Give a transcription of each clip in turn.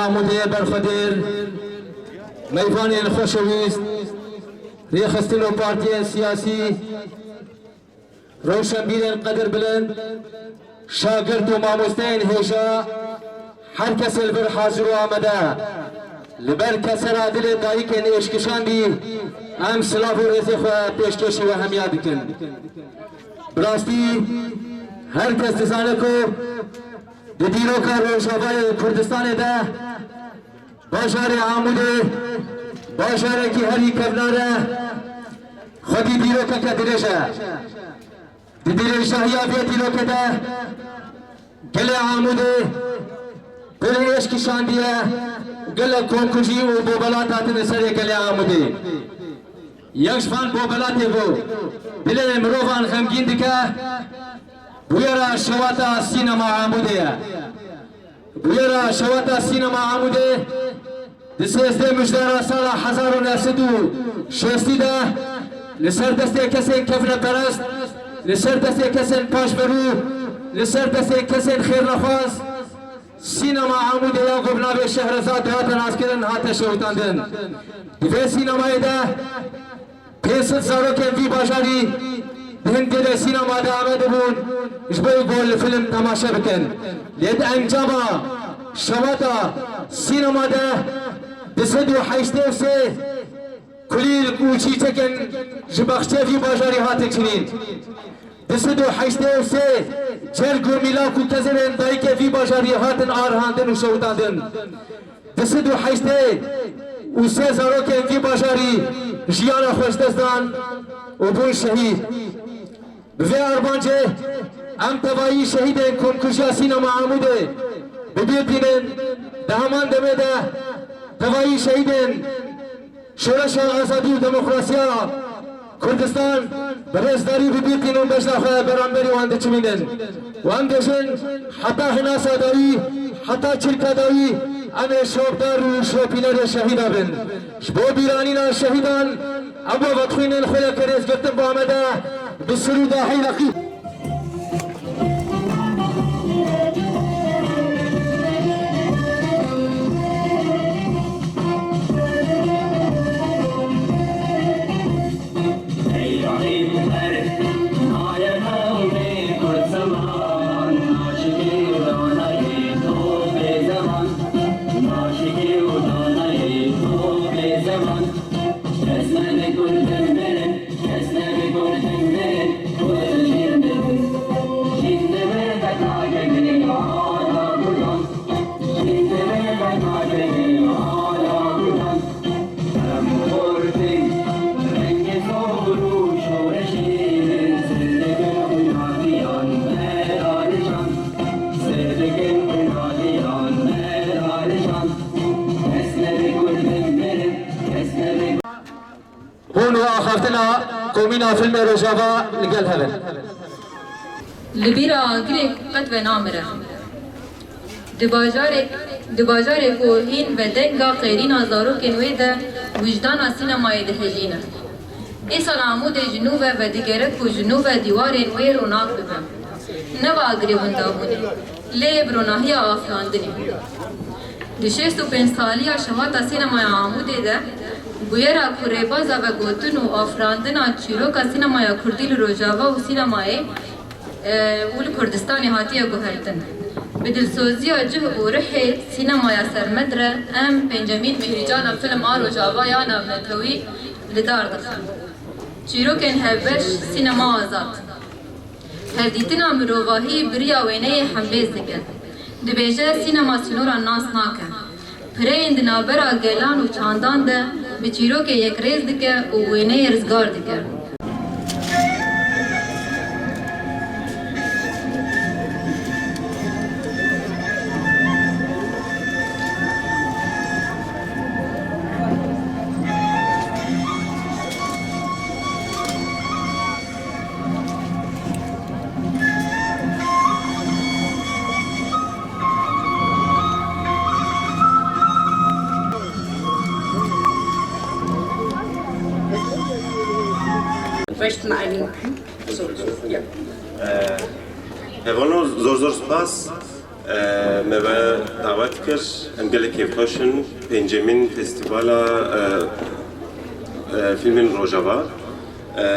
عمودية برخدير ميفاني الخشويست ريخستلو بارتيين سياسي روشن بيرين قدر بلند شاگرد و ماموستين هيشا هر کس البر حاضر و آمده لبر کسر عدل دایکن اشکشان بی ام سلاف و رزی خواه پیشکشی و هم یاد کن براستی هر کس دزانه کو دیرو کا روشنبای کردستان ده باشار عموده باشار کی هری کبناره خودی دیرو کا کدرشه دیره شاهیافی دیرو کده گل عموده گل عشق شاندیه گل کنکوشی و بوبلات آتن سر گل عموده یکشفان بوبلات بو دل مروفان خمگین دکه بویرا شواتا سینما عموده بویرا شواتا سینما عموده دسته مجدار سال 1960 ده لسر دسته کسین کفن پرست لسر دسته کسین پاش برو لسر دسته کسین خیر نخواست سینما عموده یا گبناب شهرزاد هاتن آسکرن هات شوتاندن دیوه سینمای ده پیست زارو که وی باشاری دهن دیده سینما ده آمده بون اشبای گول فیلم تماشا بکن لید انجاما شواتا سینما ده دسد و حیشته و سه کلیل کوچی چکن جبخچه وی باشاری هاته چنین دسد و حیشته و سه جرگ و میلاک و کزرین دایی که وی باشاری هاتن آرهاندن و شوتاندن دسد و حیشته و سه زارو که وی باشاری جیان خوشتستان و بون شهید بوی اربانچه ام توایی شهید کنکوشی سینما عموده ببید بینن دهمان دمه ده توایی شهید شورش آزادی و دموکراسیا کردستان برزداری ببید بینن بشنخواه برانبری وانده چمینن واندشن حتی حناسا دایی حتی چرکا دایی امه شوبدار و شوپینر شهید آبن شبو بیرانینا شهیدان ابو وطخوینن خویا کریز گرتن با آمده بسرود حیلقی آخرتنا قومينا فيلم رجافا لقال هذا لبيرا غريك قد ونامرة دباجارك وهين ودنگا قيرين ازارو كنويدا وجدان سينما يدهجينا إيسال عمود جنوب ودقرك وجنوب ديوارين وير وناك بهم نوا غريبون دابوني ليب روناهيا آفلاندني دشيستو پنساليا شهاتا سينما عمود ده بویرا کوریبازا و گوتن و آفراندنا چیروکا سینمایا کردیل روجاوا و سینمای ول کردستانی هاتیه گوهردن به دلسوزی جه و روح سینمایا سرمدره ام پنجمین مهرجان فیلم روجاوا یا نامتوی لدار دخل چیروکن هفبش سینما آزاد هفدیتنا مروواهی بریا وینه حمبیز دکن دبیجه سینما سینورا ناس ناکن پرین دنابرا گلان و چاندان ده به چیروک یک ریز دکه و وینه رزگار دکه möchten einen. So, ja. هوانو زور سپاس مبا دعوت کرد امگل کیفاشن پنجمین فستیوال فیلم روجاوا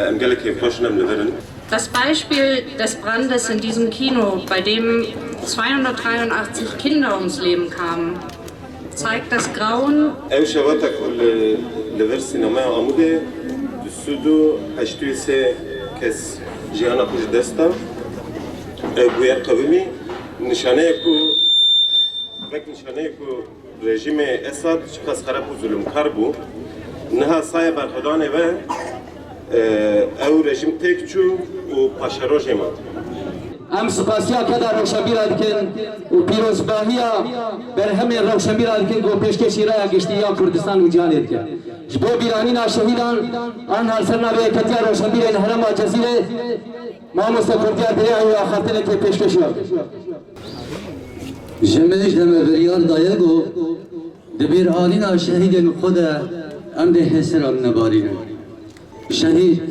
امگل کیفاشن ام لورن. Das Beispiel des Brandes in diesem Kino, bei dem 283 Kinder ums Leben kamen, zeigt das Grauen. سودو هشتوی سه کس جیانا خوش دستا گویا قومی نشانه کو وقت نشانه کو رژیم اسد شخص خراب و ظلم کار بو نها سایه برخدانه و او رژیم تکچو و پاشروش ما ام سپاسیا کدا روشنبیرا دکن و پیروزباهیا بر همه روشنبیرا دکن گو پیشکشی رای گشتی یا کردستان و جهان دکن جبو بیرانینا شهیدان آن هر سرنا به کتیا روشنبیر این هرم جزیره ما مستقردیا دریای و خاطر که پیشکشی جمعش دم بریار دایگو دبیر آلینا شهید خود ام ده حسرام نبارینه شهید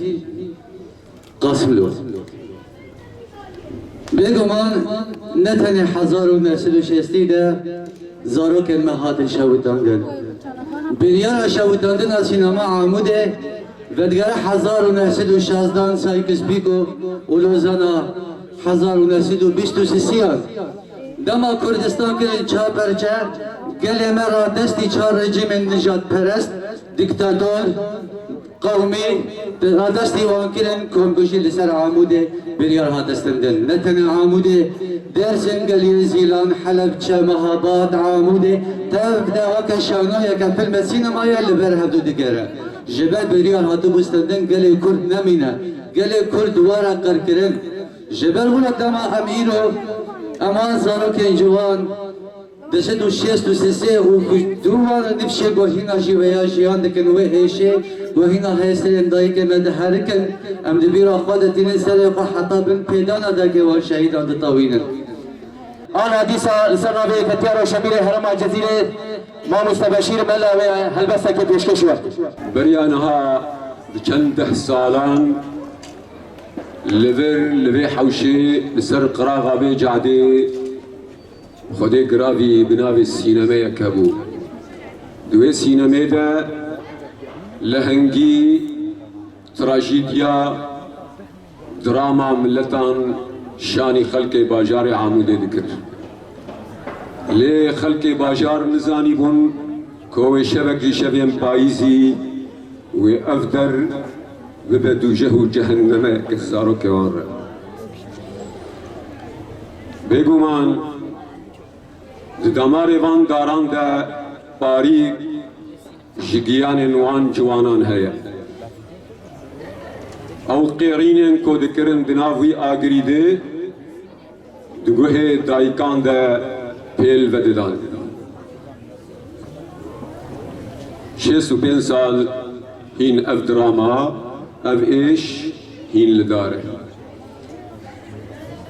قاسم لو بگمان نتنی 1960 ده زاروک المهات شوتاندن بریار شوتاندن سینما عموده و دیگر 1916 سایکس بیکو و لوزانا 1923 دما کردستان که چه پرچه گله مرا دستی چهار رژیم نجات پرست دیکتاتور قومی دستی وانکرن کمکشی لسر عموده بریار هاتستندن نتن عموده درسن گلی زیلان حلب چه مهابات عموده تبدا وکشانویا که فیلم سینمایی لبر هفدو دیگره جبال بریار هاتو بستندن گلی کرد نمینه گلی کرد وارا قرکرن جبال ولد دما امینو امان زارو که جوان دست دو شیست و سه و دوان نفشه گوهینا جیویا جیان دکن و ایشه گوهینا هستن دایی که مد هرکن ام دبیرا خود تین سر خو حتی بن پیدانا دکه و شهیدان دطاوینن آن حدیثا سرنا به کتیا روشنبیر هرم جزیره ما مستبشیر ملا و هلبسته که پیشکشی وقت بريانها بچند سالان لبي حوشي لسر قراغة بي جعدي خودي قراغي بناوي السينما يكبو دوي سينما دا لهنجي تراجيديا دراما ملتان شاني خلق باجار عمودي ذكر لي خلق باجار نزاني بون كوي شبك شبين بايزي وأفدر ببدو جهو جهنم كسارو كوان بيگومان دمار وان داران دا باري جگيان نوان جوانان هيا او قيرين كو دكرن دناوي آگريده دگوه دايكان دا پیل وددان 65 سال هين اف دراما اف ايش هين لداره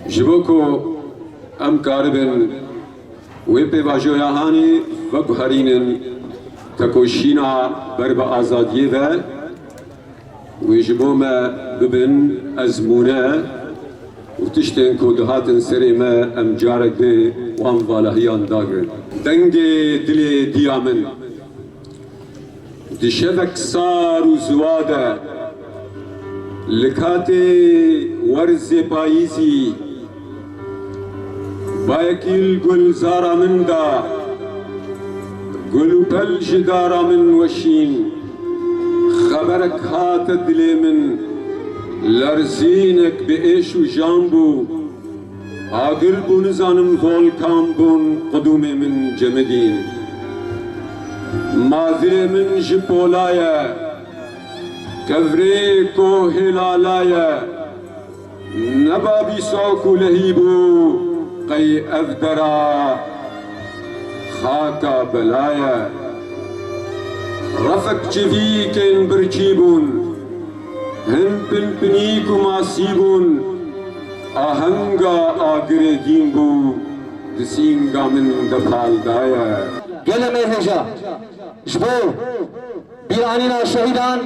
جبوكو ام كاربن ويبي واجويا هاني وگهرينن تكوشينا برب آزاديه و ويجبوما ببن ازمونه وتشتن كودهاتن سريما ام جارك بي وان والهيان داغر دنگي دلي ديامن دشبك صار وزواده لكاتي ورز بايزي بايكيل قل زارا من دا قلو بل جدارا من وشين لبرك هات دلي من لرزينك بإيش وجامبو آقربو نزانم فولكان بون قدومي من جمدين ماذري من جبولايا كفريكو هلالايا نبابي سوكو لهيبو قي أفدرا خاكا بلايا رفك جفيكن برجيبون هن بنبنيكو ماسيبون آهنگا آگره دينبو دسينگا من دفال دايا قلم الهجا جبو بيرانينا الشهيدان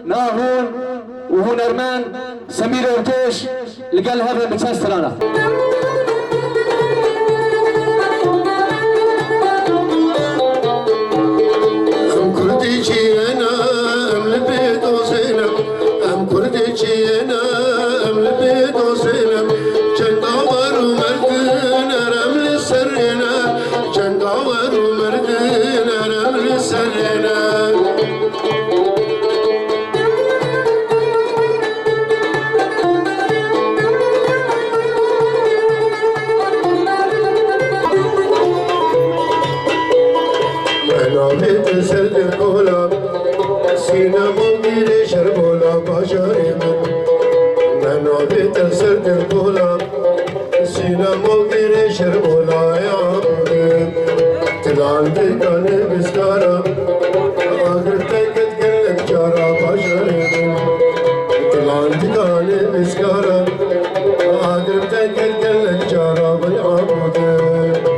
ناهون وهنرمان سمير ارتيش لقال هذا بتسسترانا ام كردي جينا ام لبيت وزينب ام كردي جينا ام لبيت وزينب جنداور ومردين رمل سرنا جنداور ومردين رمل سرنا بيت سد الكولا سينا مغير شربولا باشاري من بيت سد الكولا سينا مغير شربولا يا عمري تلان بكاني بسكارا آخر تكت قلت جارا باشاري من تلان بكاني بسكارا آخر تكت قلت جارا يا عمري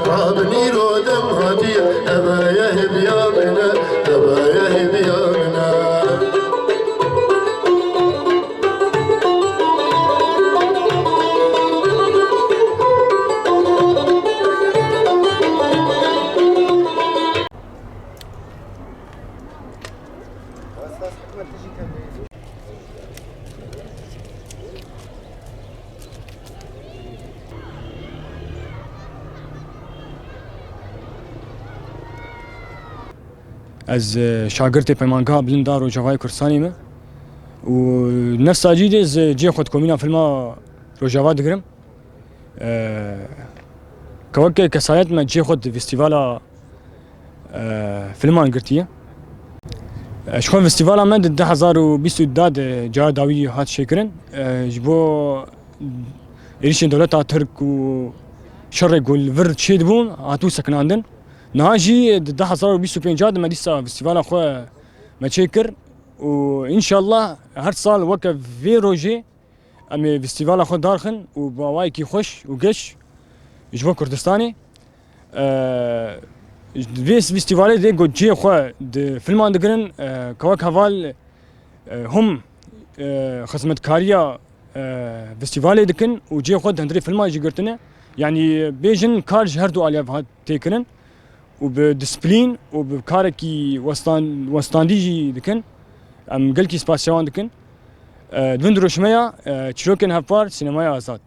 رابني رودم هدي أبا يهب يا منا أبا يهب يا منا از شاگرد پیمانگاه بلندار و جوای کردستانی ما و نفس جدید از جی خود کومینا فیلم روجاوا دگرم که کسایت ما جی خود فستیوالا فیلمان گرتیه شخون فستیوالا من 2022 جا داوی هات شکرن جبو ایشین دولت ترک و شر گل ورد شید بون هاتو سکناندن نهاجي 2025 ما لسه فستيفال اخو متشكر وان شاء الله هر سال وقف في روجي ام فستيفال اخو دارخن وبوايكي خوش وقش جوا كردستاني فيس فستيفال دي قد جي اخو فيلمان دقرن كواك هفال هم خدمت كاريا فستيفال دكن وجي اخو هندري فيلمان جيقرتنا يعني بيجن كارج هردو عليها تيكرن وبدسبلين وبكاركي وستانديجي دكن ام قلكي سباسيون دكن دفندرو شمية تشروكن هفار سينمايا آزاد